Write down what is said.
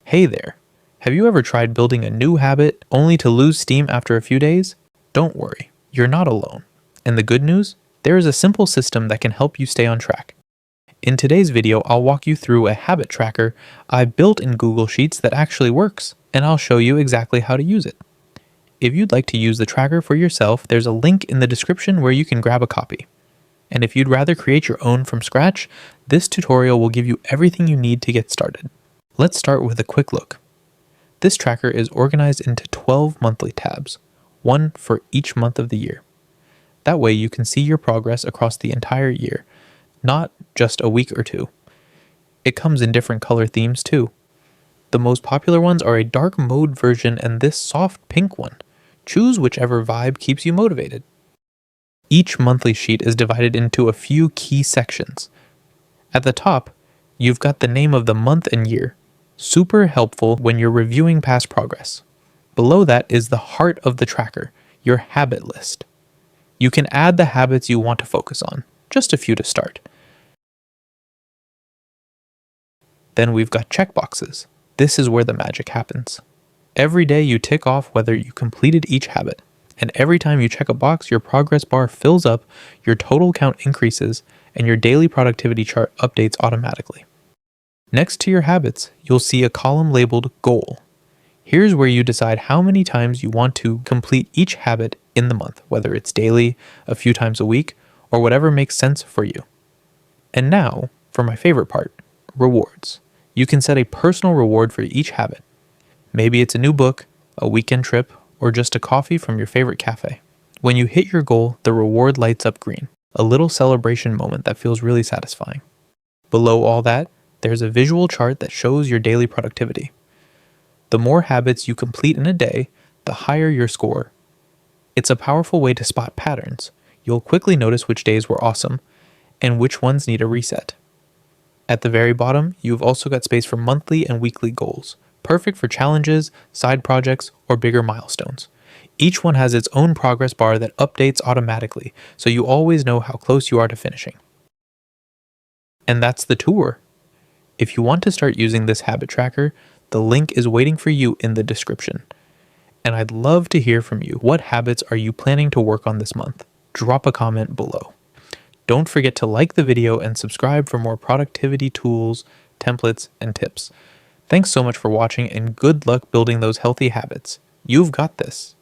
Hey there! Have you ever tried building a new habit only to lose steam after a few days? Don't worry, you're not alone. And the good news? There is a simple system that can help you stay on track. In today's video, I'll walk you through a habit tracker I built in Google Sheets that actually works, and I'll show you exactly how to use it. If you'd like to use the tracker for yourself, there's a link in the description where you can grab a copy. And if you'd rather create your own from scratch, this tutorial will give you everything you need to get started. Let's start with a quick look. This tracker is organized into 12 monthly tabs, one for each month of the year. That way you can see your progress across the entire year, not just a week or two. It comes in different color themes too. The most popular ones are a dark mode version and this soft pink one. Choose whichever vibe keeps you motivated. Each monthly sheet is divided into a few key sections. At the top, you've got the name of the month and year. Super helpful when you're reviewing past progress. Below that is the heart of the tracker, your habit list. You can add the habits you want to focus on, just a few to start. Then we've got checkboxes. This is where the magic happens. Every day you tick off whether you completed each habit, and every time you check a box, your progress bar fills up, your total count increases, and your daily productivity chart updates automatically. Next to your habits, you'll see a column labeled Goal. Here's where you decide how many times you want to complete each habit in the month, whether it's daily, a few times a week, or whatever makes sense for you. And now, for my favorite part, rewards. You can set a personal reward for each habit. Maybe it's a new book, a weekend trip, or just a coffee from your favorite cafe. When you hit your goal, the reward lights up green, a little celebration moment that feels really satisfying. Below all that, there's a visual chart that shows your daily productivity. The more habits you complete in a day, the higher your score. It's a powerful way to spot patterns. You'll quickly notice which days were awesome and which ones need a reset. At the very bottom, you've also got space for monthly and weekly goals, perfect for challenges, side projects, or bigger milestones. Each one has its own progress bar that updates automatically, so you always know how close you are to finishing. And that's the tour. If you want to start using this habit tracker, the link is waiting for you in the description. And I'd love to hear from you. What habits are you planning to work on this month? Drop a comment below. Don't forget to like the video and subscribe for more productivity tools, templates, and tips. Thanks so much for watching and good luck building those healthy habits. You've got this.